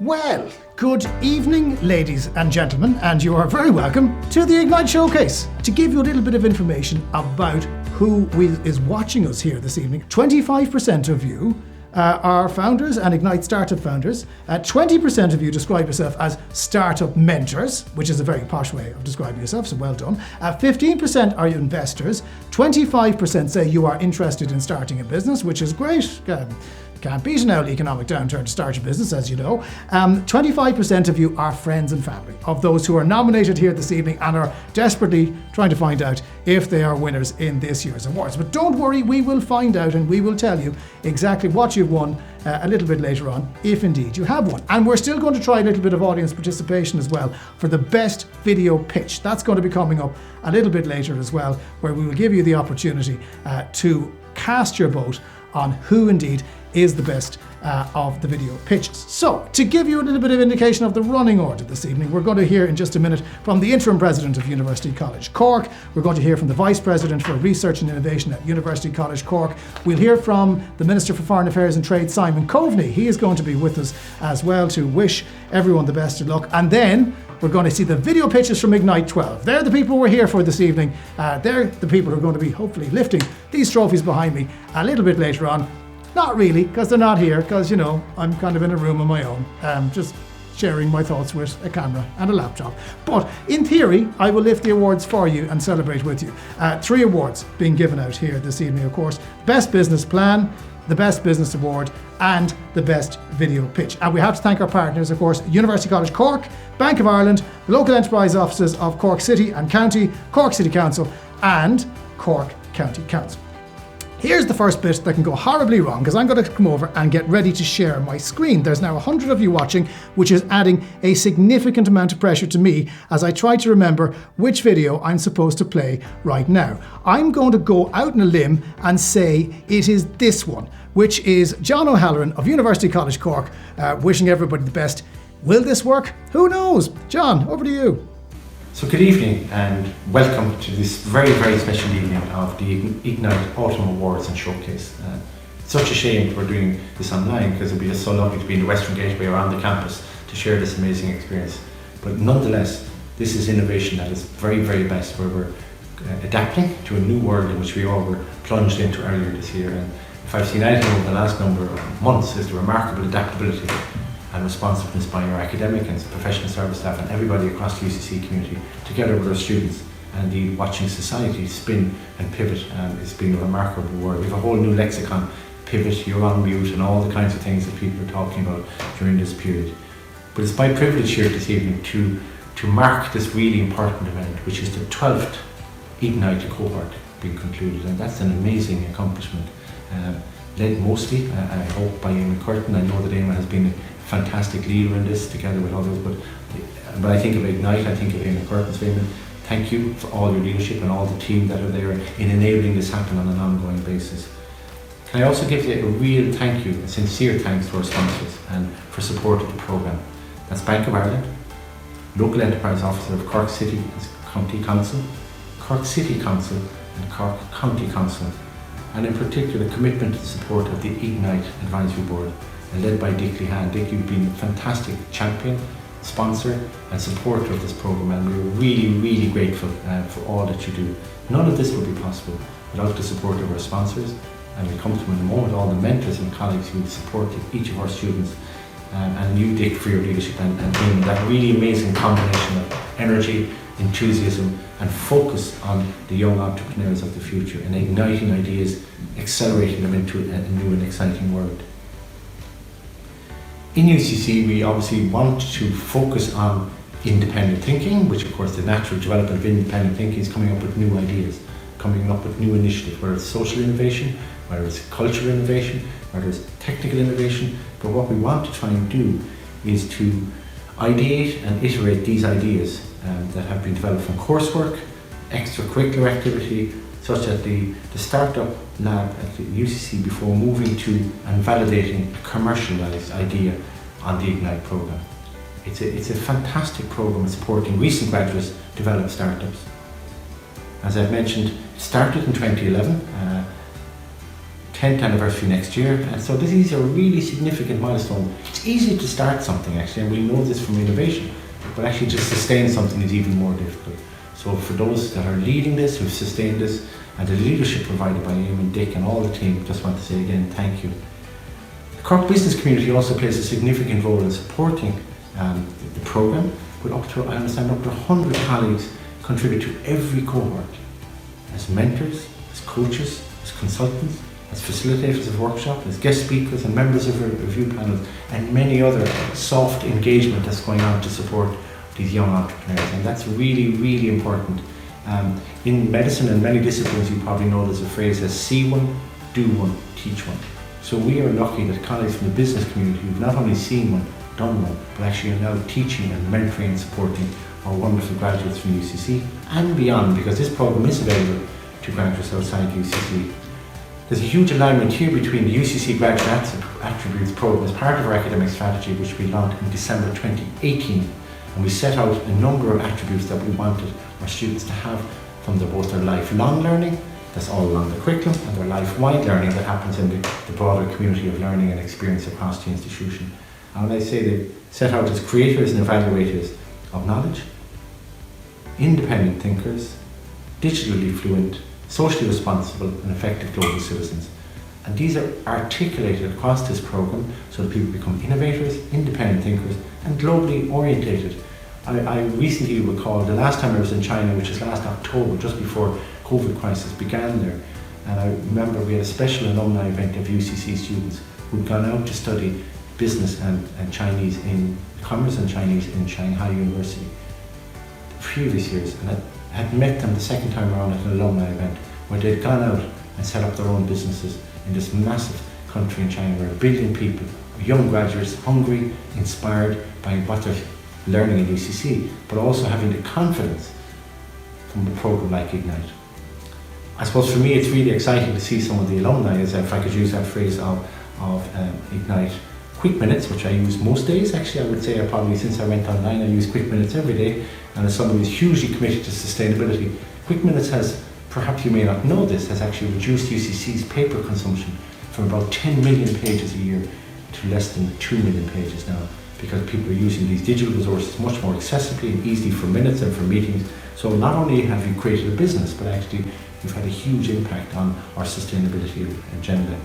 Well, good evening, ladies and gentlemen, and you are very welcome to the Ignite Showcase. To give you a little bit of information about who is watching us here this evening, 25% of you are founders and Ignite startup founders. 20% of you describe yourself as startup mentors, which is a very posh way of describing yourself, so well done. 15% are investors. 25% say you are interested in starting a business, which is great. Can't beat an early economic downturn to start your business, as you know. 25% of you are friends and family of those who are nominated here this evening and are desperately trying to find out if they are winners in this year's awards. But don't worry, we will find out and we will tell you exactly what you've won a little bit later on, if indeed you have won. And we're still going to try a little bit of audience participation as well for the best video pitch. That's going to be coming up a little bit later as well, where we will give you the opportunity to cast your vote on who indeed is the best of the video pitches. So, to give you a little bit of indication of the running order this evening, we're going to hear in just a minute from the interim president of University College Cork. We're going to hear from the vice president for research and innovation at University College Cork. We'll hear from the Minister for Foreign Affairs and Trade, Simon Coveney. He is going to be with us as well to wish everyone the best of luck. And then we're going to see the video pitches from Ignite 12. They're the people we're here for this evening. They're the people who are going to be hopefully lifting these trophies behind me a little bit later on. Not really, because they're not here, because, you know, I'm kind of in a room on my own, just sharing my thoughts with a camera and a laptop. But in theory, I will lift the awards for you and celebrate with you. 3 awards being given out here this evening, of course. Best Business Plan, the Best Business Award, and the Best Video Pitch. And we have to thank our partners, of course, University College Cork, Bank of Ireland, the local enterprise offices of Cork City and County, Cork City Council, and Cork County Council. Here's the first bit that can go horribly wrong, because I'm going to come over and get ready to share my screen. There's now 100 of you watching, which is adding a significant amount of pressure to me as I try to remember which video I'm supposed to play right now. I'm going to go out on a limb and say it is this one, which is John O'Halloran of University College Cork, wishing everybody the best. Will this work? Who knows? John, over to you. So good evening and welcome to this very, very special evening of the Ignite Autumn Awards and Showcase. Such a shame that we're doing this online, because it would be just so lovely to be in the Western Gateway or on the campus to share this amazing experience. But nonetheless, this is innovation at its very, very best, where we're adapting to a new world in which we all were plunged into earlier this year. And if I've seen anything over the last number of months, is the remarkable adaptability and responsiveness by our academic and professional service staff and everybody across the UCC community, together with our students, and indeed watching society spin and pivot. It's been a remarkable world. We have a whole new lexicon: pivot, you're on mute, and all the kinds of things that people are talking about during this period. But it's my privilege here this evening to mark this really important event, which is the 12th Ignite cohort being concluded, and that's an amazing accomplishment. Led mostly, I hope, by Eamon Curtin. I know that Eamon has been fantastic leader in this, together with others, but when I think of Ignite, I think of Eamon Curtin's Eamon. Thank you for all your leadership and all the team that are there in enabling this happen on an ongoing basis. Can I also give you a real thank you, a sincere thanks to our sponsors and for support of the programme. That's Bank of Ireland, Local Enterprise Officer of Cork City County Council, Cork City Council and Cork County Council, and in particular commitment to the support of the Ignite Advisory Board, led by Dick Lehan. Dick, you've been a fantastic champion, sponsor and supporter of this programme, and we're really, really grateful for all that you do. None of this would be possible without the support of our sponsors, and we'll come to them in a moment, all the mentors and colleagues who supported each of our students, and you, Dick, for your leadership and that really amazing combination of energy, enthusiasm and focus on the young entrepreneurs of the future and igniting ideas, accelerating them into a new and exciting world. In UCC, we obviously want to focus on independent thinking, which of course the natural development of independent thinking is coming up with new ideas, coming up with new initiatives, whether it's social innovation, whether it's cultural innovation, whether it's technical innovation. But what we want to try and do is to ideate and iterate these ideas that have been developed from coursework, extracurricular activity, such as the startup lab at the UCC, before moving to and validating a commercialised idea on the Ignite programme. It's a fantastic programme supporting recent graduates develop startups. As I've mentioned, it started in 2011. 10th anniversary next year, and so these are really significant milestones. It's easy to start something actually, and we know this from innovation, but actually to sustain something is even more difficult. So for those that are leading this, who've sustained this, and the leadership provided by Eamon, Dick and all the team, just want to say again, thank you. The Cork business community also plays a significant role in supporting the programme, with up to 100 colleagues contribute to every cohort, as mentors, as coaches, as consultants, as facilitators of workshops, as guest speakers and members of review panels, and many other soft engagement that's going on to support these young entrepreneurs. And that's really, really important. In medicine and many disciplines, you probably know there's a phrase as see one, do one, teach one. So we are lucky that colleagues from the business community who've not only seen one, done one, but actually are now teaching and mentoring and supporting our wonderful graduates from UCC and beyond, because this programme is available to graduates outside UCC. There's a huge alignment here between the UCC Graduate Attributes Programme as part of our academic strategy, which we launched in December 2018. And we set out a number of attributes that we wanted our students to have from both their lifelong learning, that's all along the curriculum, and their life-wide learning that happens in the broader community of learning and experience across the institution. And I say they set out as creators and evaluators of knowledge, independent thinkers, digitally fluent, socially responsible and effective global citizens. And these are articulated across this programme so that people become innovators, independent thinkers and globally orientated. I recently recall the last time I was in China, which was last October, just before COVID crisis began there. And I remember we had a special alumni event of UCC students who'd gone out to study business and Chinese in commerce and Chinese in Shanghai University the previous years, and I had met them the second time around at an alumni event where they'd gone out and set up their own businesses in this massive country in China where 1 billion people, young graduates, hungry, inspired by what they're learning in UCC, but also having the confidence from a programme like Ignite. I suppose for me it's really exciting to see some of the alumni, as if I could use that phrase of Ignite, quick minutes, which I use most days. Actually, I would say since I went online, I use quick minutes every day. And as someone who's hugely committed to sustainability, quick minutes has, perhaps you may not know this, has actually reduced UCC's paper consumption from about 10 million pages a year to less than 2 million pages now, because people are using these digital resources much more accessibly and easily for minutes and for meetings. So not only have you created a business, but actually you've had a huge impact on our sustainability agenda.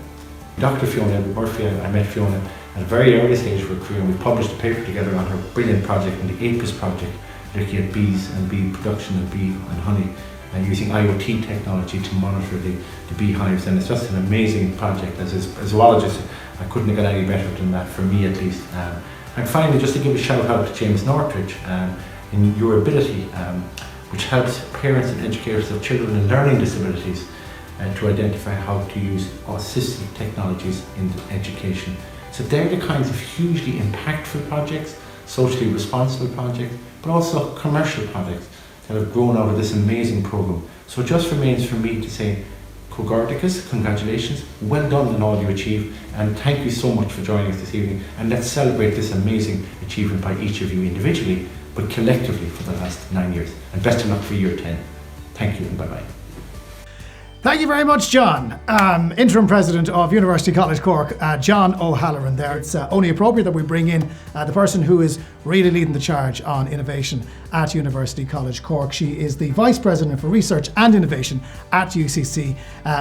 Dr. Fiona Murphy, I met Fiona at a very early stage of her career, and we published a paper together on her brilliant project, on the APIS project, looking at bees and bee production and bee and honey, and using IoT technology to monitor the beehives. And it's just an amazing project. As a zoologist, I couldn't have got any better than that, for me at least. And finally, just to give a shout out to James Northridge in Your Ability, which helps parents and educators of children with learning disabilities to identify how to use assistive technologies in education. So they're the kinds of hugely impactful projects, socially responsible projects, but also commercial projects that have grown out of this amazing programme. So it just remains for me to say, Cogordicus, congratulations, well done in all you achieve, and thank you so much for joining us this evening, and let's celebrate this amazing achievement by each of you individually, but collectively for the last 9 years. And best of luck for year 10. Thank you and bye-bye. Thank you very much, John. Interim President of University College Cork, John O'Halloran there. It's only appropriate that we bring in the person who is really leading the charge on innovation at University College Cork. She is the Vice President for Research and Innovation at UCC.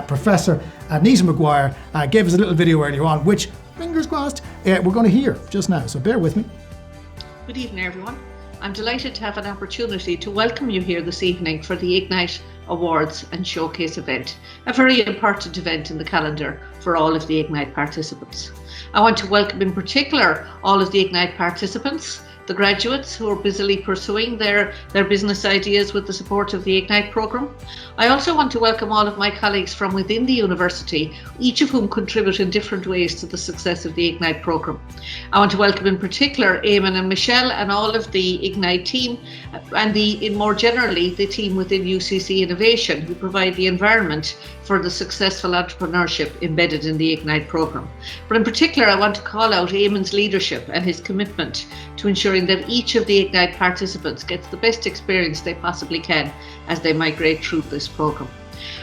Professor Anita Maguire gave us a little video earlier on, which, fingers crossed, we're going to hear just now. So bear with me. Good evening, everyone. I'm delighted to have an opportunity to welcome you here this evening for the Ignite Awards and Showcase event, a very important event in the calendar for all of the Ignite participants. I want to welcome in particular all of the Ignite participants, the graduates who are busily pursuing their business ideas with the support of the Ignite programme. I also want to welcome all of my colleagues from within the university, each of whom contribute in different ways to the success of the Ignite programme. I want to welcome in particular Eamon and Michelle and all of the Ignite team, and more generally the team within UCC Innovation, who provide the environment for the successful entrepreneurship embedded in the Ignite programme. But in particular, I want to call out Eamon's leadership and his commitment to ensuring that each of the Ignite participants gets the best experience they possibly can as they migrate through this programme.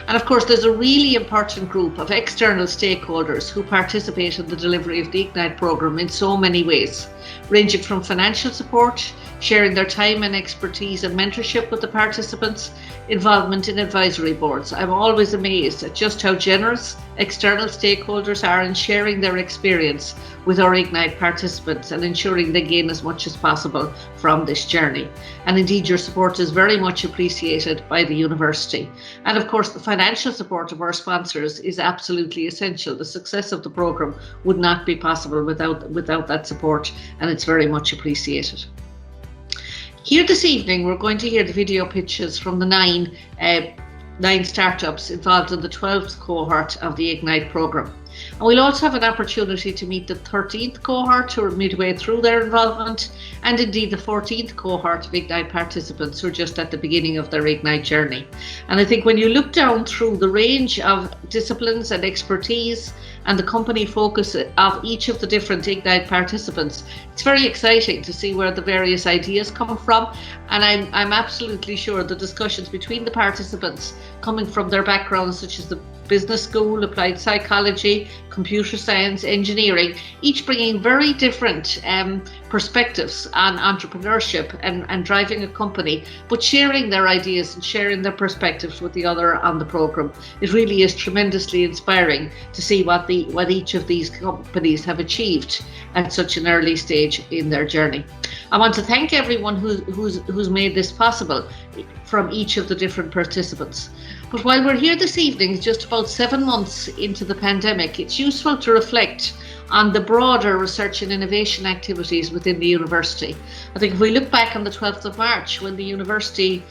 And of course, there's a really important group of external stakeholders who participate in the delivery of the Ignite programme in so many ways, ranging from financial support, sharing their time and expertise and mentorship with the participants, involvement in advisory boards. I'm always amazed at just how generous external stakeholders are in sharing their experience with our Ignite participants and ensuring they gain as much as possible from this journey. And indeed, your support is very much appreciated by the university. And of course, the financial support of our sponsors is absolutely essential. The success of the programme would not be possible without that support, and it's very much appreciated. Here this evening, we're going to hear the video pitches from the nine startups involved in the 12th cohort of the Ignite programme. And we'll also have an opportunity to meet the 13th cohort who are midway through their involvement, and indeed the 14th cohort of Ignite participants who are just at the beginning of their Ignite journey. And I think when you look down through the range of disciplines and expertise and the company focus of each of the different Ignite participants, it's very exciting to see where the various ideas come from. And I'm absolutely sure the discussions between the participants coming from their backgrounds, such as the business school, applied psychology, computer science, engineering, each bringing very different perspectives on entrepreneurship and driving a company, but sharing their ideas and sharing their perspectives with the other on the programme. It really is tremendously inspiring to see what each of these companies have achieved at such an early stage in their journey. I want to thank everyone who's made this possible from each of the different participants. But while we're here this evening, just about 7 months into the pandemic, it's useful to reflect on the broader research and innovation activities within the university. I think if we look back on the 12th of March, when the university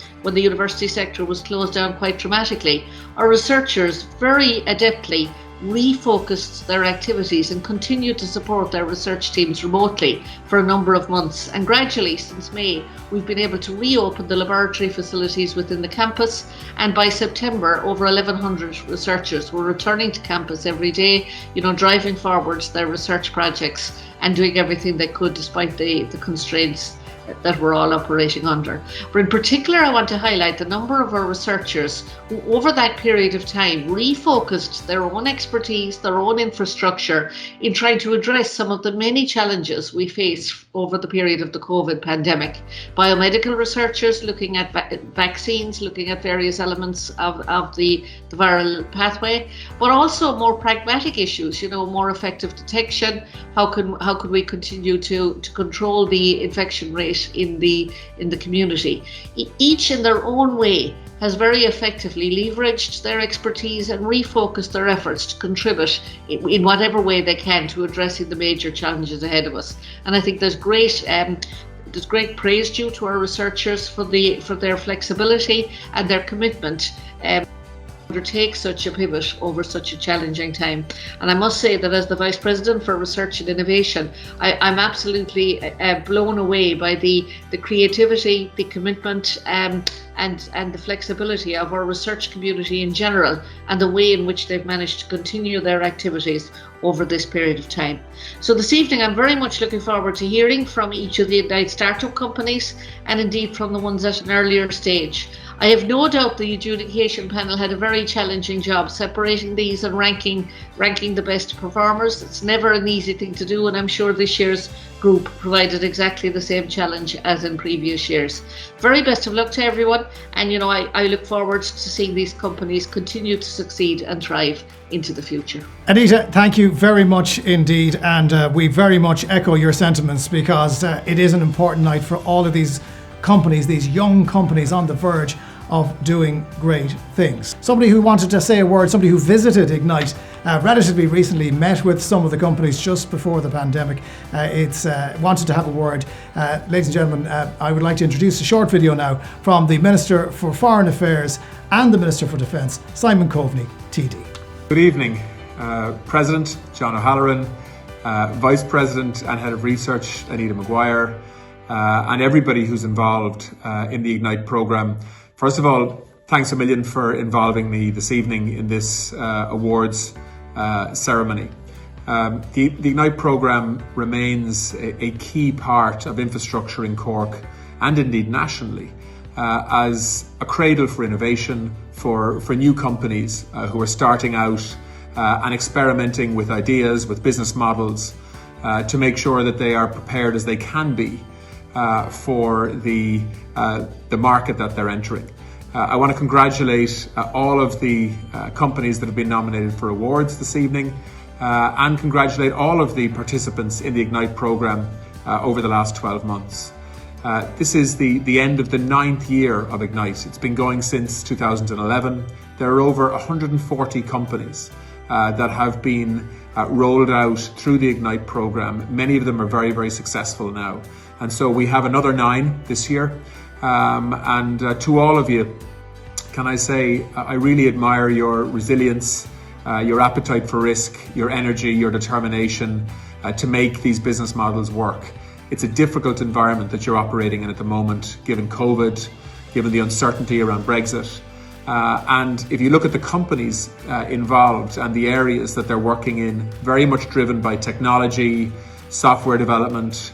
sector was closed down quite dramatically, our researchers very adeptly refocused their activities and continued to support their research teams remotely for a number of months. And gradually, since May, we've been able to reopen the laboratory facilities within the campus. And by September, over 1,100 researchers were returning to campus every day, driving forward their research projects and doing everything they could despite the constraints that we're all operating under. But in particular, I want to highlight the number of our researchers who over that period of time refocused their own expertise, their own infrastructure in trying to address some of the many challenges we face over the period of the COVID pandemic. Biomedical researchers looking at vaccines, looking at various elements of the viral pathway, but also more pragmatic issues, more effective detection. How could we continue to control the infection rate in the community? Each in their own way has very effectively leveraged their expertise and refocused their efforts to contribute in whatever way they can to addressing the major challenges ahead of us. And I think there's great praise due to our researchers for their flexibility and their commitment undertake such a pivot over such a challenging time. And I must say that as the Vice President for Research and Innovation, I'm absolutely blown away by the creativity, the commitment and the flexibility of our research community in general, and the way in which they've managed to continue their activities over this period of time. So this evening, I'm very much looking forward to hearing from each of the Ignite startup companies, and indeed from the ones at an earlier stage. I have no doubt the adjudication panel had a very challenging job separating these and ranking the best performers. It's never an easy thing to do, and I'm sure this year's group provided exactly the same challenge as in previous years. Very best of luck to everyone, and I look forward to seeing these companies continue to succeed and thrive into the future. Anita, thank you very much indeed, and we very much echo your sentiments, because it is an important night for all of these companies, these young companies on the verge of doing great things. Somebody who wanted to say a word, somebody who visited Ignite relatively recently, met with some of the companies just before the pandemic, wanted to have a word. Ladies and gentlemen, I would like to introduce a short video now from the Minister for Foreign Affairs and the Minister for Defence, Simon Coveney, TD. Good evening, President John O'Halloran, Vice President and Head of Research Anita Maguire, and everybody who's involved in the Ignite programme. First of all, thanks a million for involving me this evening in this awards ceremony. The Ignite programme remains a key part of infrastructure in Cork and indeed nationally as a cradle for innovation, for new companies who are starting out and experimenting with ideas, with business models, to make sure that they are prepared as they can be for the market that they're entering. I want to congratulate all of the companies that have been nominated for awards this evening, and congratulate all of the participants in the Ignite programme over the last 12 months. This is the end of the 9th year of Ignite. It's been going since 2011. There are over 140 companies that have been rolled out through the Ignite programme. Many of them are very, very successful now. And so we have another 9 this year. And to all of you, can I say, I really admire your resilience, your appetite for risk, your energy, your determination to make these business models work. It's a difficult environment that you're operating in at the moment, given COVID, given the uncertainty around Brexit. And if you look at the companies involved and the areas that they're working in, very much driven by technology, software development,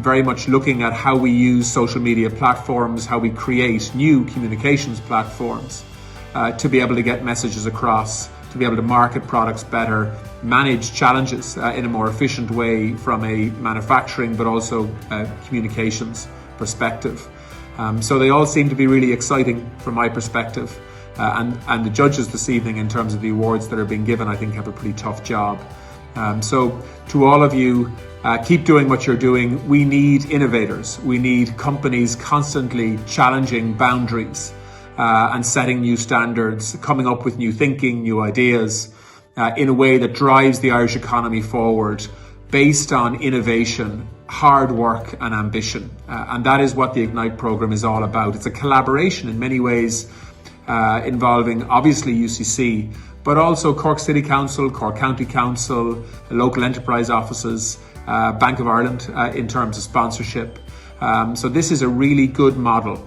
very much looking at how we use social media platforms, how we create new communications platforms to be able to get messages across, to be able to market products better, manage challenges in a more efficient way from a manufacturing but also communications perspective. So they all seem to be really exciting from my perspective. And the judges this evening, in terms of the awards that are being given, I think have a pretty tough job. So to all of you, keep doing what you're doing. We need innovators. We need companies constantly challenging boundaries and setting new standards, coming up with new thinking, new ideas in a way that drives the Irish economy forward based on innovation, hard work and ambition. And that is what the Ignite programme is all about. It's a collaboration in many ways involving obviously UCC, but also Cork City Council, Cork County Council, local enterprise offices, Bank of Ireland in terms of sponsorship. So this is a really good model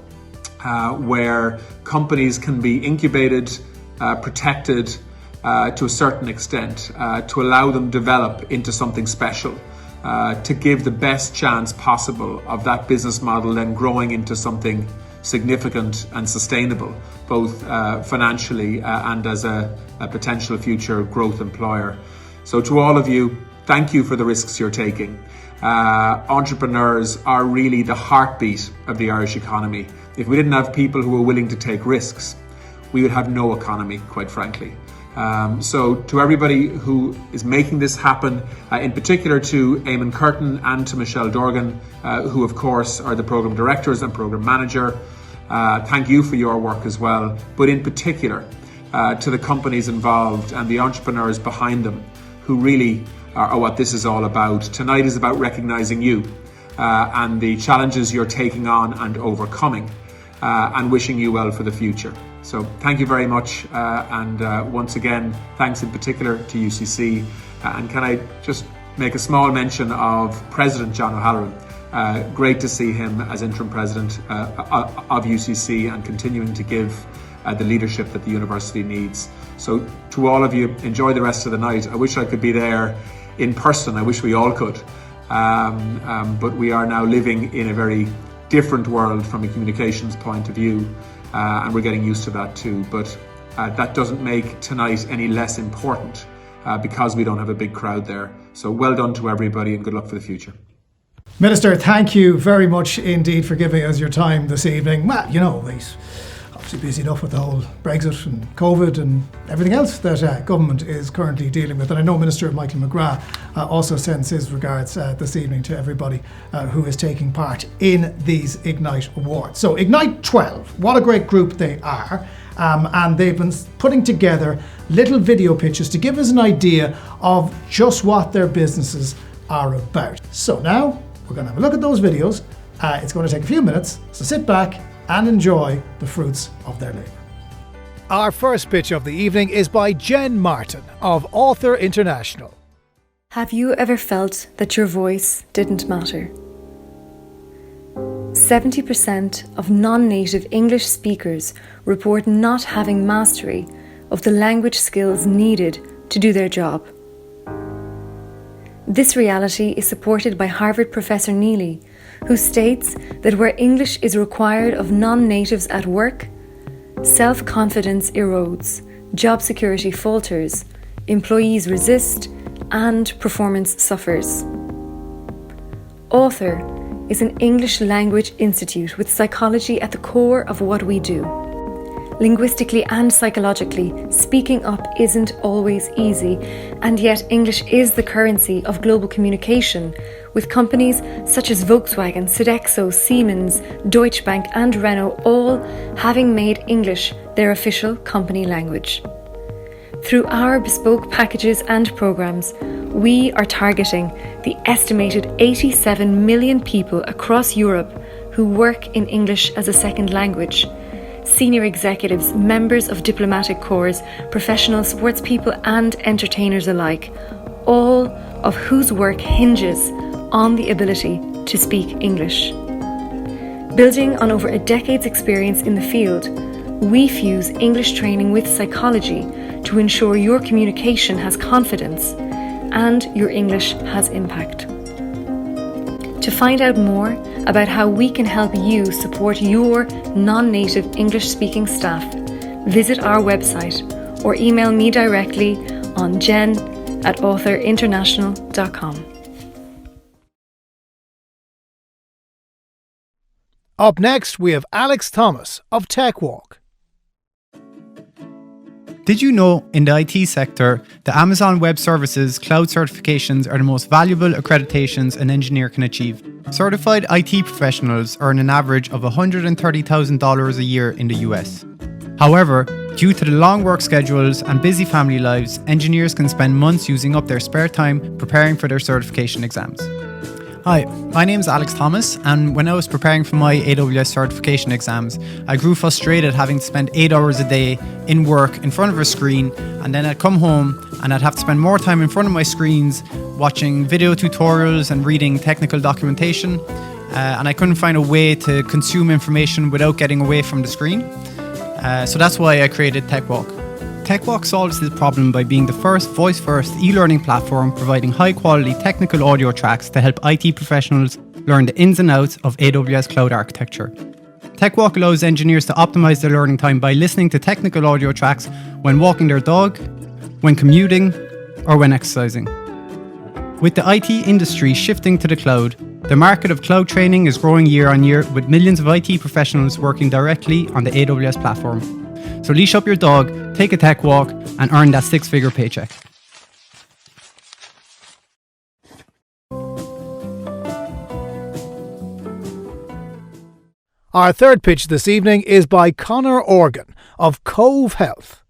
where companies can be incubated, protected to a certain extent, to allow them develop into something special, to give the best chance possible of that business model then growing into something significant and sustainable, both financially and as a potential future growth employer. So to all of you, thank you for the risks you're taking. Entrepreneurs are really the heartbeat of the Irish economy. If we didn't have people who were willing to take risks, we would have no economy, quite frankly. So to everybody who is making this happen, in particular to Eamon Curtin and to Michelle Dorgan, who of course are the programme directors and programme manager, thank you for your work as well. But in particular to the companies involved and the entrepreneurs behind them, who really are what this is all about. Tonight is about recognising you and the challenges you're taking on and overcoming, and wishing you well for the future. So thank you very much, and once again, thanks in particular to UCC. And can I just make a small mention of President John O'Halloran. Great to see him as interim president of UCC and continuing to give the leadership that the university needs. So to all of you, enjoy the rest of the night. I wish I could be there in person. I wish we all could. But we are now living in a very different world from a communications point of view, and we're getting used to that too. But that doesn't make tonight any less important because we don't have a big crowd there. So well done to everybody and good luck for the future. Minister, thank you very much indeed for giving us your time this evening. Well, you know, he's obviously busy enough with the whole Brexit and COVID and everything else that government is currently dealing with. And I know Minister Michael Maguire also sends his regards this evening to everybody who is taking part in these Ignite Awards. So Ignite 12, what a great group they are. And they've been putting together little video pitches to give us an idea of just what their businesses are about. So now we're going to have a look at those videos. It's going to take a few minutes, so sit back and enjoy the fruits of their labour. Our first pitch of the evening is by Jen Martin of Author International. Have you ever felt that your voice didn't matter? 70% of non-native English speakers report not having mastery of the language skills needed to do their job. This reality is supported by Harvard Professor Neely, who states that where English is required of non-natives at work, self-confidence erodes, job security falters, employees resist, and performance suffers. Author is an English language institute with psychology at the core of what we do. Linguistically and psychologically, speaking up isn't always easy, and yet English is the currency of global communication, with companies such as Volkswagen, Sodexo, Siemens, Deutsche Bank and Renault all having made English their official company language. Through our bespoke packages and programmes, we are targeting the estimated 87 million people across Europe who work in English as a second language. Senior executives, members of diplomatic corps, professional sports people and entertainers alike, all of whose work hinges on the ability to speak English. Building on over a decade's experience in the field, we fuse English training with psychology to ensure your communication has confidence and your English has impact. To find out more about how we can help you support your non-native English-speaking staff, visit our website or email me directly on jen@author-international.com. Up next, we have Alex Thomas of TechWalk. Did you know in the IT sector, the Amazon Web Services cloud certifications are the most valuable accreditations an engineer can achieve? Certified IT professionals earn an average of $130,000 a year in the US. However, due to the long work schedules and busy family lives, engineers can spend months using up their spare time preparing for their certification exams. Hi, my name is Alex Thomas, and when I was preparing for my AWS certification exams, I grew frustrated having to spend 8 hours a day in work in front of a screen, and then I'd come home and I'd have to spend more time in front of my screens watching video tutorials and reading technical documentation, and I couldn't find a way to consume information without getting away from the screen. So that's why I created TechWalk. TechWalk solves this problem by being the first voice-first e-learning platform providing high-quality technical audio tracks to help IT professionals learn the ins and outs of AWS cloud architecture. TechWalk allows engineers to optimize their learning time by listening to technical audio tracks when walking their dog, when commuting, or when exercising. With the IT industry shifting to the cloud, the market of cloud training is growing year on year, with millions of IT professionals working directly on the AWS platform. So leash up your dog, take a tech walk, and earn that six-figure paycheck. Our third pitch this evening is by Conor Organ of Cove Health.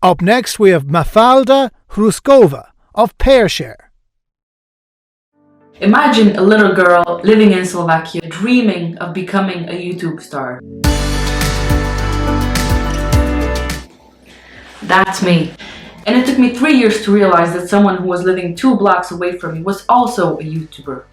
Up next, we have Mafalda Hruskova of PairShare. Imagine a little girl living in Slovakia dreaming of becoming a YouTube star. That's me. And it took me 3 years to realize that someone who was living 2 blocks away from me was also a YouTuber.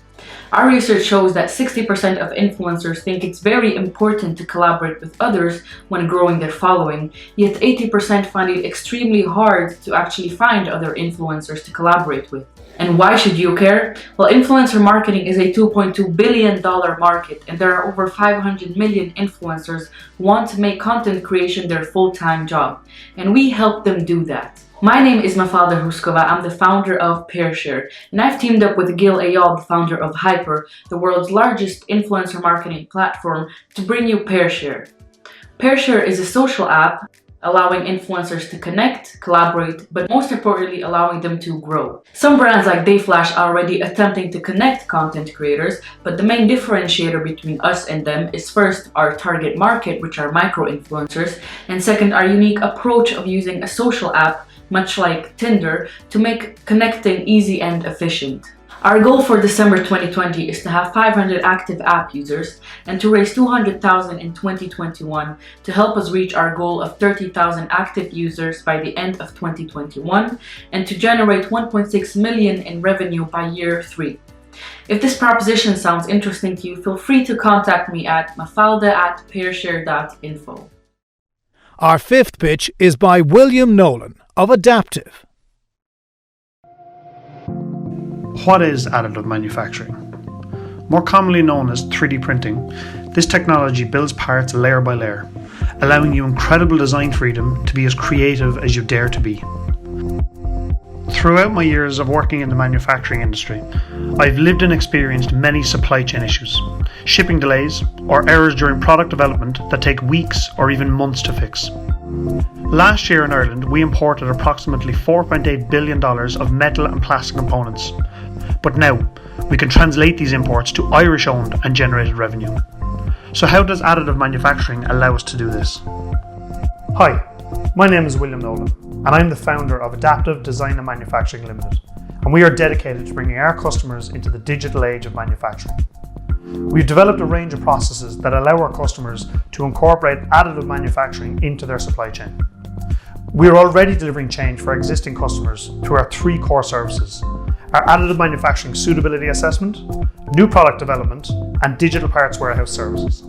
Our research shows that 60% of influencers think it's very important to collaborate with others when growing their following, yet 80% find it extremely hard to actually find other influencers to collaborate with. And why should you care? Well, influencer marketing is a $2.2 billion market, and there are over 500 million influencers who want to make content creation their full-time job, and we help them do that. My name is Mafalda Huskova. I'm the founder of PeerShare, and I've teamed up with Gil Ayal, the founder of Hyper, the world's largest influencer marketing platform, to bring you PeerShare. PeerShare is a social app allowing influencers to connect, collaborate, but most importantly, allowing them to grow. Some brands like Dayflash are already attempting to connect content creators, but the main differentiator between us and them is first our target market, which are micro-influencers, and second, our unique approach of using a social app, much like Tinder, to make connecting easy and efficient. Our goal for December 2020 is to have 500 active app users and to raise $200,000 in 2021 to help us reach our goal of 30,000 active users by the end of 2021 and to generate 1.6 million in revenue by year 3. If this proposition sounds interesting to you, feel free to contact me at mafalda@peershare.info. Our fifth pitch is by William Nolan of Adaptive. What is additive manufacturing? More commonly known as 3D printing, this technology builds parts layer by layer, allowing you incredible design freedom to be as creative as you dare to be. Throughout my years of working in the manufacturing industry, I've lived and experienced many supply chain issues, shipping delays, or errors during product development that take weeks or even months to fix. Last year in Ireland, we imported approximately $4.8 billion of metal and plastic components. But now, we can translate these imports to Irish-owned and generated revenue. So how does additive manufacturing allow us to do this? Hi, my name is William Nolan, and I'm the founder of Adaptive Design and Manufacturing Limited, and we are dedicated to bringing our customers into the digital age of manufacturing. We've developed a range of processes that allow our customers to incorporate additive manufacturing into their supply chain. We are already delivering change for existing customers through our 3 core services: our additive manufacturing suitability assessment, new product development, and digital parts warehouse services.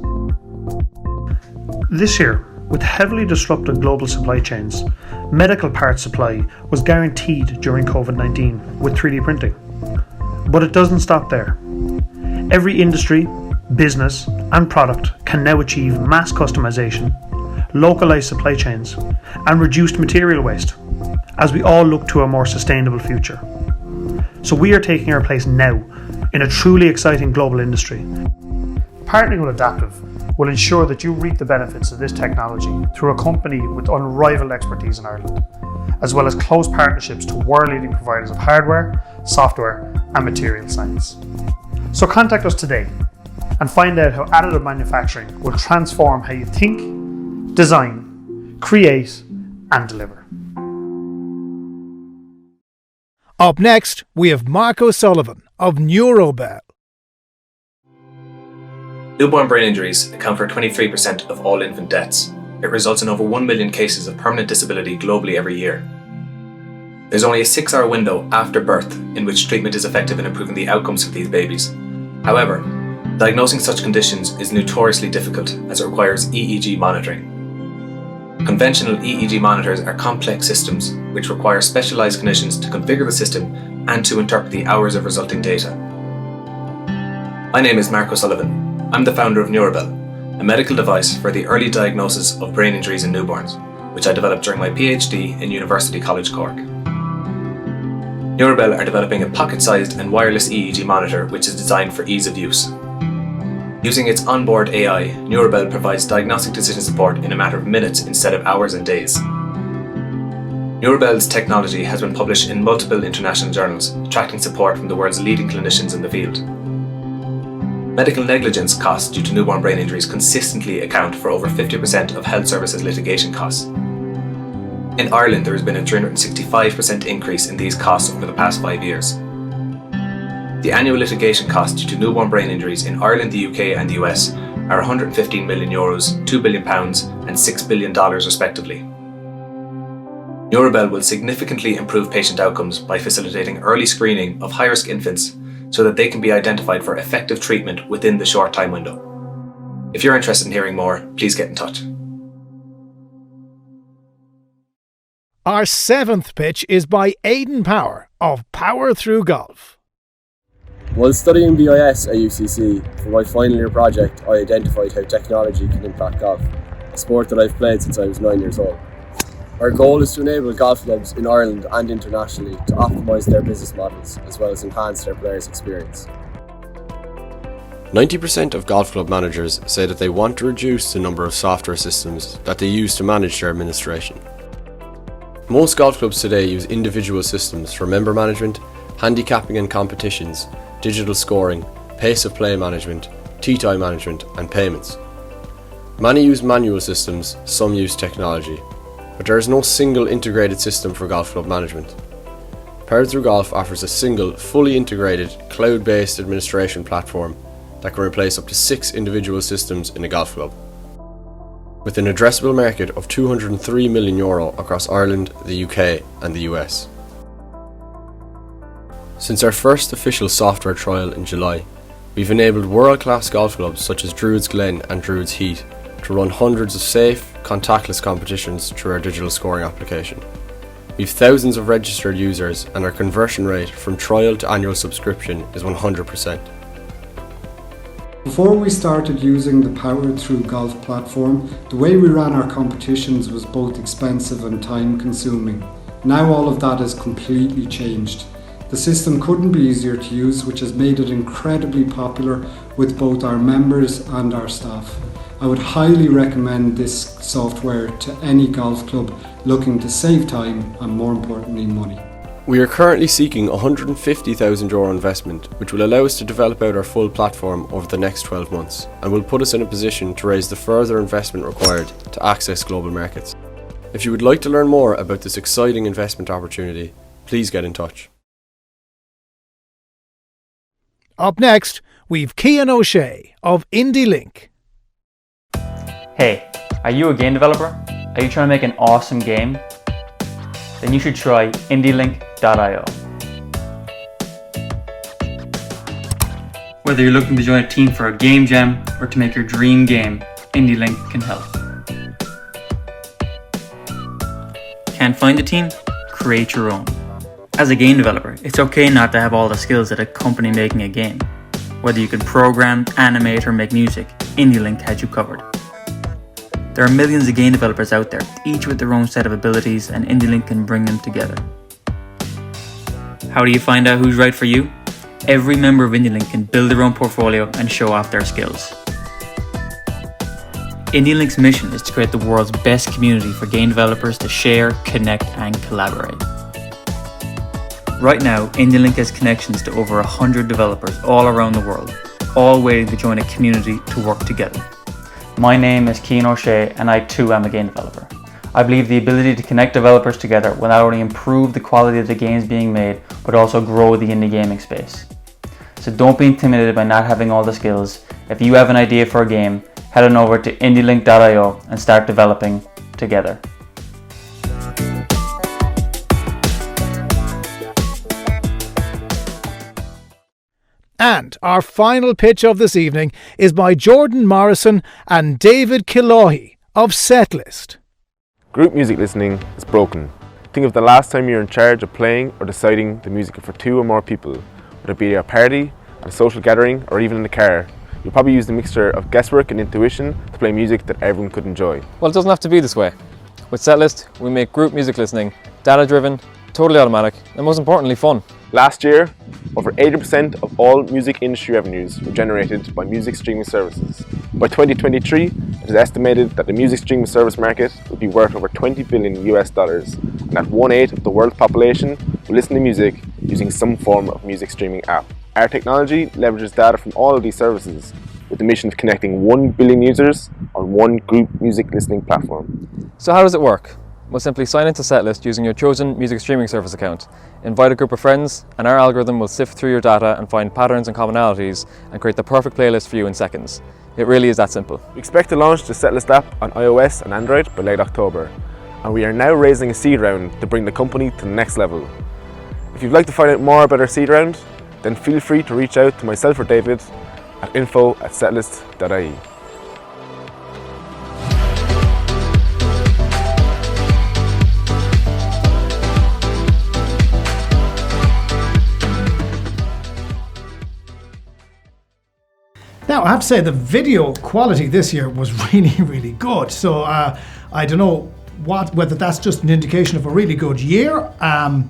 This year, with heavily disrupted global supply chains, medical parts supply was guaranteed during COVID-19 with 3D printing. But it doesn't stop there. Every industry, business, and product can now achieve mass customization, localized supply chains, and reduced material waste as we all look to a more sustainable future. So we are taking our place now in a truly exciting global industry. Partnering with Adaptive will ensure that you reap the benefits of this technology through a company with unrivaled expertise in Ireland, as well as close partnerships to world-leading providers of hardware, software, and material science. So contact us today and find out how additive manufacturing will transform how you think, design, create, and deliver. Up next, we have Mark O'Sullivan of Neurobell. Newborn brain injuries account for 23% of all infant deaths. It results in over 1 million cases of permanent disability globally every year. There's only a 6-hour window after birth in which treatment is effective in improving the outcomes of these babies. However, diagnosing such conditions is notoriously difficult as it requires EEG monitoring. Conventional EEG monitors are complex systems which require specialized clinicians to configure the system and to interpret the hours of resulting data. My name is Mark O'Sullivan. I'm the founder of Neurobell, a medical device for the early diagnosis of brain injuries in newborns, which I developed during my PhD in University College Cork. Neurobell are developing a pocket-sized and wireless EEG monitor which is designed for ease of use. Using its onboard AI, Neurobell provides diagnostic decision support in a matter of minutes instead of hours and days. Neurobell's technology has been published in multiple international journals, attracting support from the world's leading clinicians in the field. Medical negligence costs due to newborn brain injuries consistently account for over 50% of health services litigation costs. In Ireland, there has been a 365% increase in these costs over the past 5 years. The annual litigation costs due to newborn brain injuries in Ireland, the UK and the US are €115 million, €2 billion and $6 billion respectively. Neurobell will significantly improve patient outcomes by facilitating early screening of high-risk infants so that they can be identified for effective treatment within the short time window. If you're interested in hearing more, please get in touch. Our seventh pitch is by Aidan Power of Power Through Golf. While studying BIS at UCC, for my final year project, I identified how technology can impact golf, a sport that I've played since I was 9 years old. Our goal is to enable golf clubs in Ireland and internationally to optimise their business models, as well as enhance their players' experience. 90% of golf club managers say that they want to reduce the number of software systems that they use to manage their administration. Most golf clubs today use individual systems for member management, handicapping and competitions, digital scoring, pace of play management, tee time management and payments. Many use manual systems, some use technology, but there is no single integrated system for golf club management. Power Through Golf offers a single, fully integrated, cloud-based administration platform that can replace up to 6 individual systems in a golf club. With an addressable market of €203 million across Ireland, the UK and the US. Since our first official software trial in July, we've enabled world-class golf clubs such as Druids Glen and Druids Heath to run hundreds of safe, contactless competitions through our digital scoring application. We've thousands of registered users and our conversion rate from trial to annual subscription is 100%. Before we started using the Power Through Golf platform, the way we ran our competitions was both expensive and time consuming. Now all of that has completely changed. The system couldn't be easier to use, which has made it incredibly popular with both our members and our staff. I would highly recommend this software to any golf club looking to save time and, more importantly, money. We are currently seeking €150,000 investment, which will allow us to develop out our full platform over the next 12 months and will put us in a position to raise the further investment required to access global markets. If you would like to learn more about this exciting investment opportunity, please get in touch. Up next, we've Cian O'Shea of IndieLink. Hey, are you a game developer? Are you trying to make an awesome game? Then you should try IndieLink.io. Whether you're looking to join a team for a game jam or to make your dream game, IndieLink can help. Can't find a team? Create your own. As a game developer, it's okay not to have all the skills that accompany making a game. Whether you can program, animate, or make music, IndieLink has you covered. There are millions of game developers out there, each with their own set of abilities, and IndieLink can bring them together. How do you find out who's right for you? Every member of IndieLink can build their own portfolio and show off their skills. IndieLink's mission is to create the world's best community for game developers to share, connect, and collaborate. Right now, IndieLink has connections to over 100 developers all around the world, all waiting to join a community to work together. My name is Cian O'Shea and I too am a game developer. I believe the ability to connect developers together will not only improve the quality of the games being made, but also grow the indie gaming space. So don't be intimidated by not having all the skills. If you have an idea for a game, head on over to IndieLink.io and start developing together. And our final pitch of this evening is by Jordan Morrison and David Killohy of Setlist. Group music listening is broken. Think of the last time you were in charge of playing or deciding the music for 2 or more people. Whether it be at a party, at a social gathering, or even in the car. You'll probably use a mixture of guesswork and intuition to play music that everyone could enjoy. Well, it doesn't have to be this way. With Setlist, we make group music listening data-driven, totally automatic, and most importantly, fun. Last year, over 80% of all music industry revenues were generated by music streaming services. By 2023, it is estimated that the music streaming service market will be worth over $20 billion and that 1/8 of the world's population will listen to music using some form of music streaming app. Our technology leverages data from all of these services with the mission of connecting 1 billion users on one group music listening platform. So how does it work? Well, simply sign into Setlist using your chosen music streaming service account. Invite a group of friends, and our algorithm will sift through your data and find patterns and commonalities and create the perfect playlist for you in seconds. It really is that simple. We expect to launch the Setlist app on iOS and Android by late October. and we are now raising a seed round to bring the company to the next level. If you'd like to find out more about our seed round, then feel free to reach out to myself or David at info@setlist.ie. Now, I have to say the video quality this year was really, really good. So I don't know whether that's just an indication of a really good year,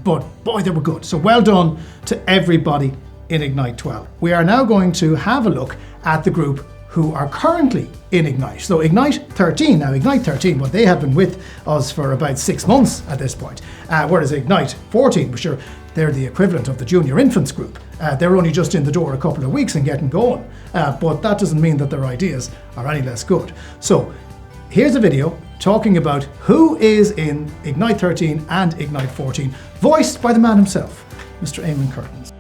but boy, they were good. So well done to everybody in Ignite 12. We are now going to have a look at the group who are currently in Ignite. So Ignite 13, well, they have been with us for about 6 months at this point, whereas Ignite 14, sure, they're the equivalent of the junior infants group. They're only just in the door a couple of weeks and getting going, but that doesn't mean that their ideas are any less good. So here's a video talking about who is in Ignite 13 and Ignite 14, voiced by the man himself, Mr. Eamon Curtins.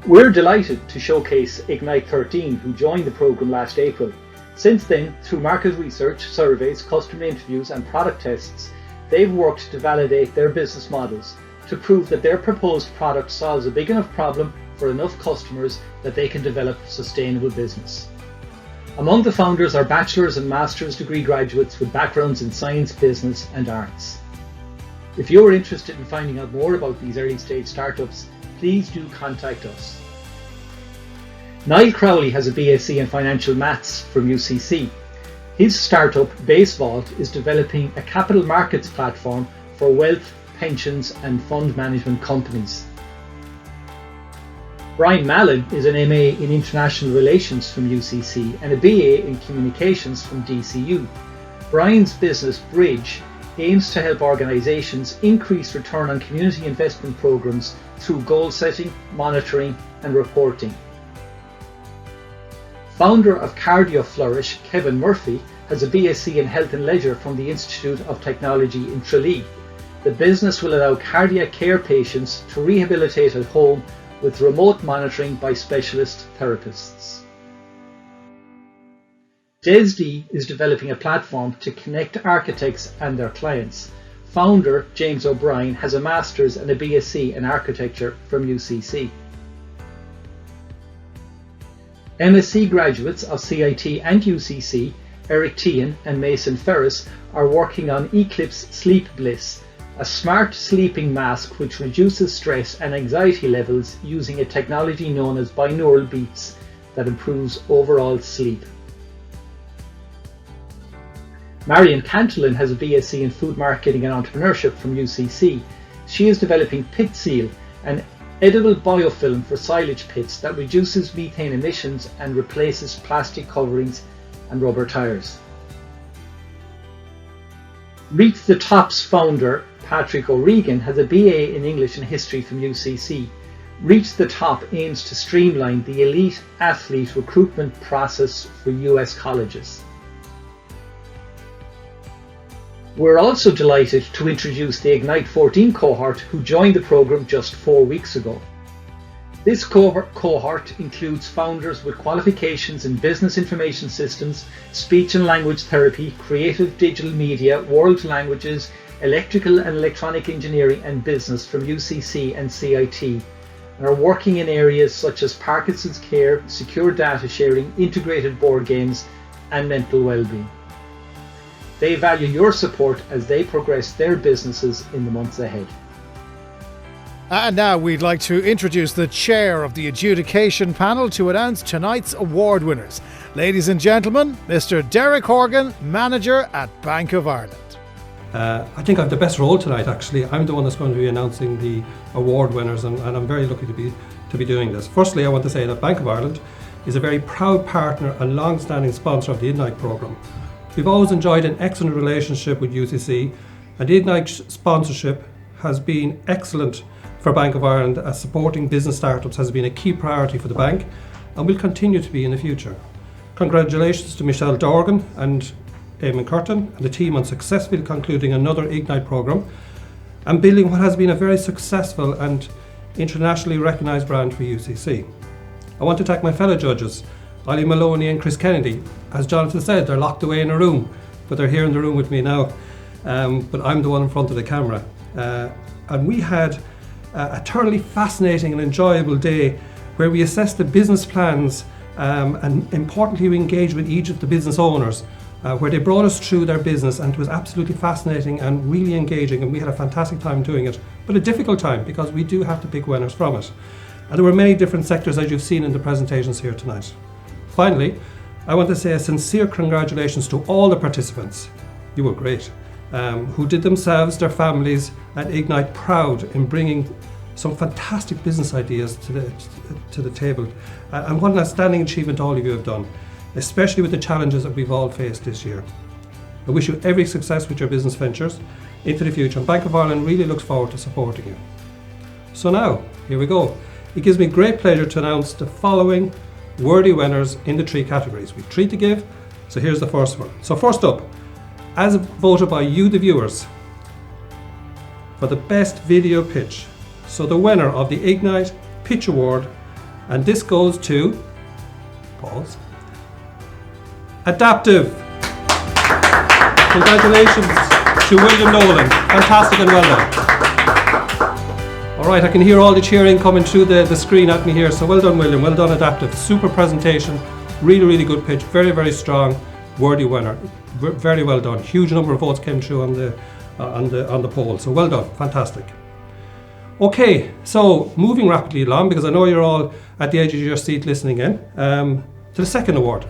We're delighted to showcase Ignite 13, who joined the programme last April. Since then, through market research, surveys, customer interviews and product tests, they've worked to validate their business models to prove that their proposed product solves a big enough problem for enough customers that they can develop sustainable business. Among the founders are bachelor's and master's degree graduates with backgrounds in science, business and arts. If you're interested in finding out more about these early stage startups, please do contact us. Niall Crowley has a BSc in Financial Maths from UCC. His startup, Base Vault, is developing a capital markets platform for wealth, pensions and fund management companies. Brian Mallon is an MA in International Relations from UCC and a BA in Communications from DCU. Brian's business, Bridge, aims to help organisations increase return on community investment programmes through goal setting, monitoring and reporting. Founder of Cardio Flourish, Kevin Murphy, has a BSc in Health and Leisure from the Institute of Technology in Tralee. The business will allow cardiac care patients to rehabilitate at home with remote monitoring by specialist therapists. DESD is developing a platform to connect architects and their clients. Founder James O'Brien has a Master's and a BSc in Architecture from UCC. MSc graduates of CIT and UCC, Eric Tehan and Mason Ferris, are working on Eclipse Sleep Bliss, a smart sleeping mask which reduces stress and anxiety levels using a technology known as binaural beats that improves overall sleep. Marion Cantillon has a BSc in Food Marketing and Entrepreneurship from UCC. She is developing Pit Seal, an edible biofilm for silage pits that reduces methane emissions and replaces plastic coverings and rubber tyres. Reach the Top's founder, Patrick O'Regan, has a BA in English and History from UCC. Reach the Top aims to streamline the elite athlete recruitment process for US colleges. We're also delighted to introduce the Ignite 14 cohort who joined the programme just 4 weeks ago. This cohort includes founders with qualifications in business information systems, speech and language therapy, creative digital media, world languages, electrical and electronic engineering and business from UCC and CIT, and are working in areas such as Parkinson's care, secure data sharing, integrated board games and mental well-being. They value your support as they progress their businesses in the months ahead. And now we'd like to introduce the chair of the adjudication panel to announce tonight's award winners. Ladies and gentlemen, Mr. Derek Horgan, manager at Bank of Ireland. I think I have the best role tonight, actually. I'm the one that's going to be announcing the award winners, and I'm very lucky to be doing this. Firstly, I want to say that Bank of Ireland is a very proud partner and long-standing sponsor of the Ignite programme. We've always enjoyed an excellent relationship with UCC, and the Ignite sponsorship has been excellent for Bank of Ireland, as supporting business startups has been a key priority for the bank and will continue to be in the future. Congratulations to Michelle Dorgan and Eamon Curtin and the team on successfully concluding another Ignite programme and building what has been a very successful and internationally recognised brand for UCC. I want to thank my fellow judges, Ollie Maloney and Chris Kennedy. As Jonathan said, they're locked away in a room, but they're here in the room with me now. but I'm the one in front of the camera. And we had a thoroughly fascinating and enjoyable day where we assessed the business plans and importantly we engaged with each of the business owners where they brought us through their business, and it was absolutely fascinating and really engaging, and we had a fantastic time doing it, but a difficult time because we do have to pick winners from it. And there were many different sectors, as you've seen in the presentations here tonight. Finally, I want to say a sincere congratulations to all the participants. You were great. Who did themselves, their families and Ignite proud in bringing some fantastic business ideas to the table. And what an outstanding achievement all of you have done, especially with the challenges that we've all faced this year. I wish you every success with your business ventures into the future, and Bank of Ireland really looks forward to supporting you. So now, here we go. It gives me great pleasure to announce the following worthy winners in the 3 categories. We've 3 to give, so here's the first one. So first up, as voted by you, the viewers, for the best video pitch. So the winner of the Ignite Pitch Award, and this goes to, pause, Adaptive. Congratulations to William Nolan. Fantastic and well done. All right, I can hear all the cheering coming through the screen at me here. So well done, William. Well done, Adaptive. Super presentation. Really, really good pitch. Very, very strong. Worthy winner. Very well done. Huge number of votes came through on the poll. So well done. Fantastic. Okay, so moving rapidly along, because I know you're all at the edge of your seat listening in, to the second award.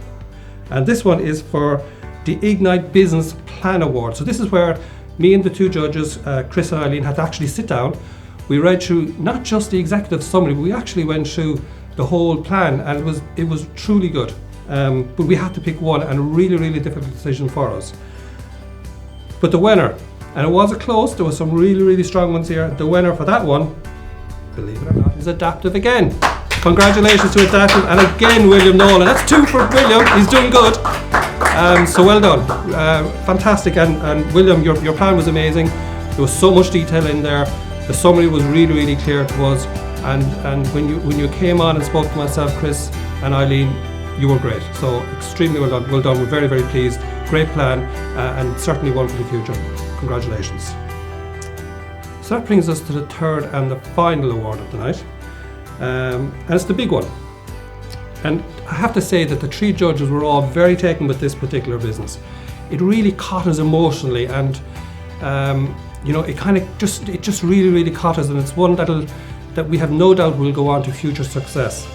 And this one is for the Ignite Business Plan Award. So this is where me and the 2 judges, Chris and Eileen, had to actually sit down. We read through not just the executive summary, but we actually went through the whole plan, and it was truly good. But we had to pick one, and a really, really difficult decision for us. But the winner, and it was a close, there were some really, really strong ones here. The winner for that one, believe it or not, is Adaptive again. Congratulations to Adaptive, and again William Nolan. That's 2 for William, he's doing good. So well done, fantastic. And William, your plan was amazing. There was so much detail in there. The summary was really, really clear to us. And when you came on and spoke to myself, Chris and Eileen, you were great. So extremely well done. Well done. We're very, very pleased. Great plan, and certainly one for the future. Congratulations. So that brings us to the third and the final award of the night. And it's the big one. And I have to say that the 3 judges were all very taken with this particular business. It really caught us emotionally, and it just really, really caught us, and it's one that we have no doubt will go on to future success.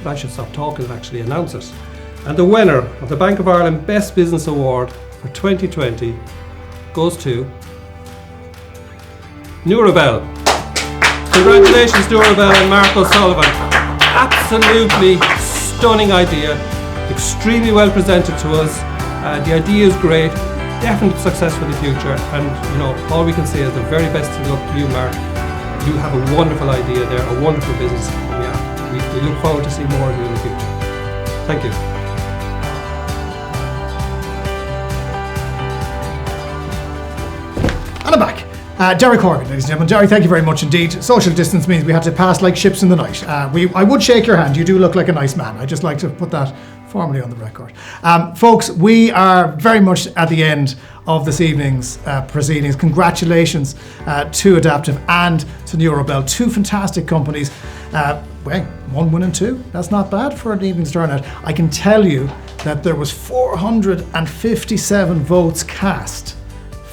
But I should stop talking and actually announce it. And the winner of the Bank of Ireland Best Business Award for 2020 goes to Nurabel. Congratulations, Nurabel and Mark O'Sullivan. Absolutely stunning idea, extremely well presented to us. The idea is great, definite success for the future, and all we can say is the very best of luck to you, Mark. You have a wonderful idea there, a wonderful business. We look forward to seeing more of you in the future. Thank you. And I'm back. Derek Horgan, ladies and gentlemen. Derek, thank you very much indeed. Social distance means we had to pass like ships in the night. I would shake your hand. You do look like a nice man. I'd just like to put that formally on the record. Folks, we are very much at the end of this evening's proceedings. Congratulations to Adaptive and to Nurabel, 2 fantastic companies. One win and 2. That's not bad for an evening's turnout. I can tell you that there was 457 votes cast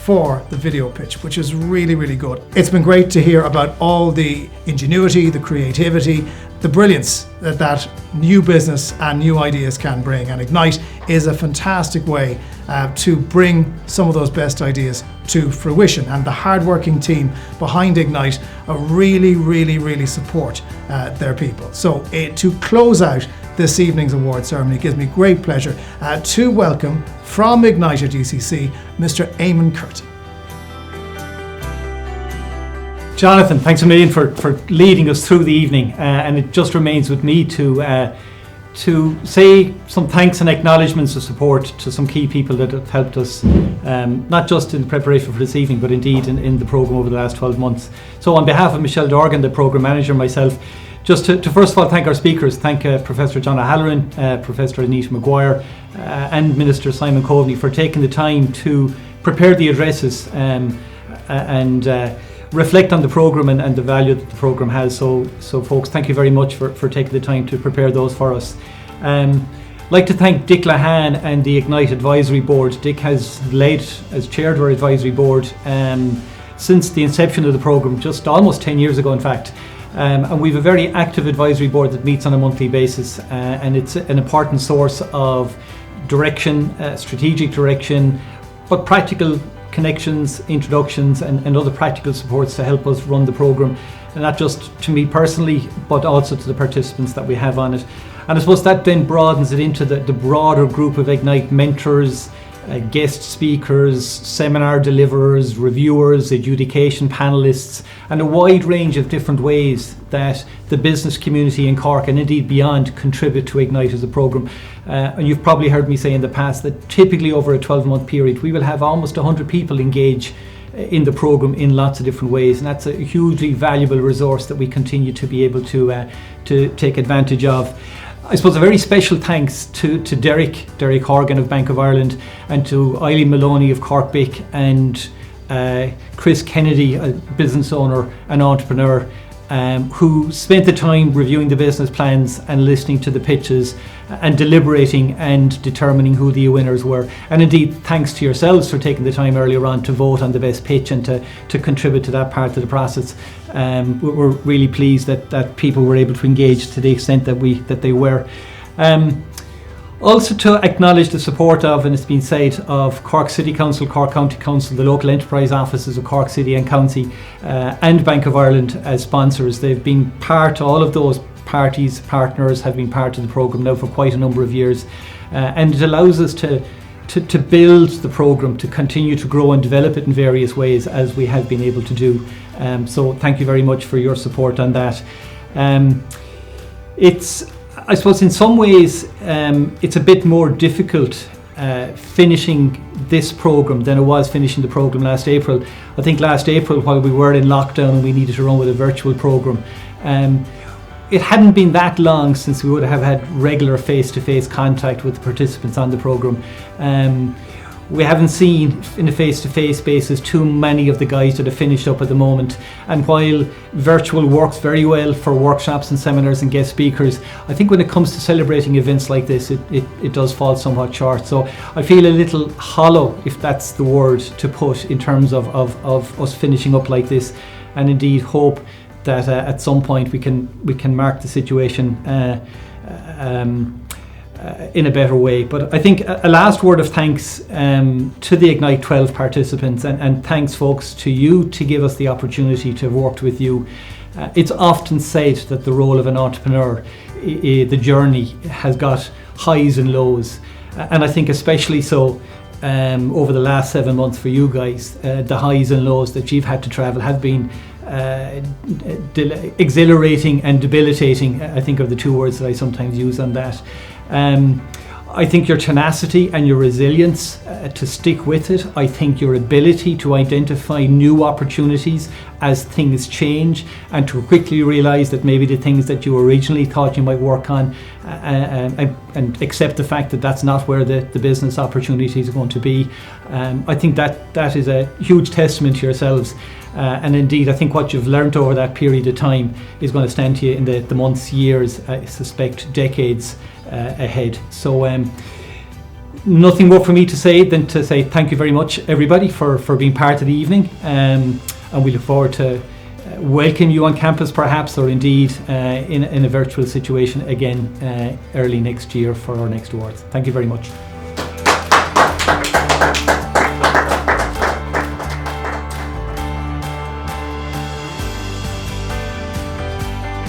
for the video pitch, which is really, really good. It's been great to hear about all the ingenuity, the creativity, the brilliance that new business and new ideas can bring. And Ignite is a fantastic way to bring some of those best ideas to fruition. And the hardworking team behind Ignite really, really, really support their people. So to close out this evening's award ceremony, it gives me great pleasure to welcome from Ignite at UCC, Mr. Eamon Curtin. Jonathan, thanks a million for leading us through the evening, and it just remains with me to say some thanks and acknowledgements of support to some key people that have helped us, not just in preparation for this evening, but indeed in the programme over the last 12 months. So on behalf of Michelle Dorgan, the programme manager, myself, just to first of all thank our speakers, thank Professor John O'Halloran, Professor Anita Maguire, and Minister Simon Coveney for taking the time to prepare the addresses and reflect on the programme and the value that the programme has. So folks, thank you very much for taking the time to prepare those for us. I'd like to thank Dick Lahan and the Ignite Advisory Board. Dick has chaired our advisory board since the inception of the programme, just almost 10 years ago in fact. And we have a very active advisory board that meets on a monthly basis, and it's an important source of direction, strategic direction, but practical connections, introductions and other practical supports to help us run the programme, and not just to me personally but also to the participants that we have on it. And I suppose that then broadens it into the broader group of Ignite mentors, guest speakers, seminar deliverers, reviewers, adjudication panellists, and a wide range of different ways that the business community in Cork and indeed beyond contribute to Ignite as a programme. And you've probably heard me say in the past that typically over a 12-month period we will have almost 100 people engage in the programme in lots of different ways, and that's a hugely valuable resource that we continue to be able to take advantage of. I suppose a very special thanks to Derek Horgan of Bank of Ireland, and to Eileen Maloney of Cork Bic, and Chris Kennedy, a business owner and entrepreneur, who spent the time reviewing the business plans and listening to the pitches and deliberating and determining who the winners were. And indeed, thanks to yourselves for taking the time earlier on to vote on the best pitch and to contribute to that part of the process. We're really pleased that people were able to engage to the extent that they were. Also to acknowledge the support of, and it's been said, of Cork City Council, Cork County Council, the local enterprise offices of Cork City and County, and Bank of Ireland as sponsors. They've been all of those parties, partners have been part of the programme now for quite a number of years, and it allows us to build the programme, to continue to grow and develop it in various ways as we have been able to do. So thank you very much for your support on that. I suppose in some ways it's a bit more difficult finishing this programme than it was finishing the programme last April. I think last April, while we were in lockdown and we needed to run with a virtual programme, it hadn't been that long since we would have had regular face-to-face contact with the participants on the programme. We haven't seen in a face-to-face basis too many of the guys that have finished up at the moment, and while virtual works very well for workshops and seminars and guest speakers, I think when it comes to celebrating events like this, it does fall somewhat short. So I feel a little hollow, if that's the word to put, in terms of us finishing up like this, and indeed hope that at some point we can mark the situation in a better way. But I think a last word of thanks to the Ignite 12 participants, and thanks folks to you to give us the opportunity to have worked with you. It's often said that the role of an entrepreneur, the journey has got highs and lows, and I think especially so over the last 7 months for you guys, the highs and lows that you've had to travel have been exhilarating and debilitating, I think, are the two words that I sometimes use on that. I think your tenacity and your resilience to stick with it, I think your ability to identify new opportunities as things change, and to quickly realise that maybe the things that you originally thought you might work on and accept the fact that that's not where the business opportunities are going to be. I think that is a huge testament to yourselves, and indeed I think what you've learnt over that period of time is going to stand to you in the months, years, I suspect decades ahead. So nothing more for me to say than to say thank you very much everybody for being part of the evening, and we look forward to welcome you on campus perhaps, or indeed in a virtual situation again early next year for our next awards. Thank you very much.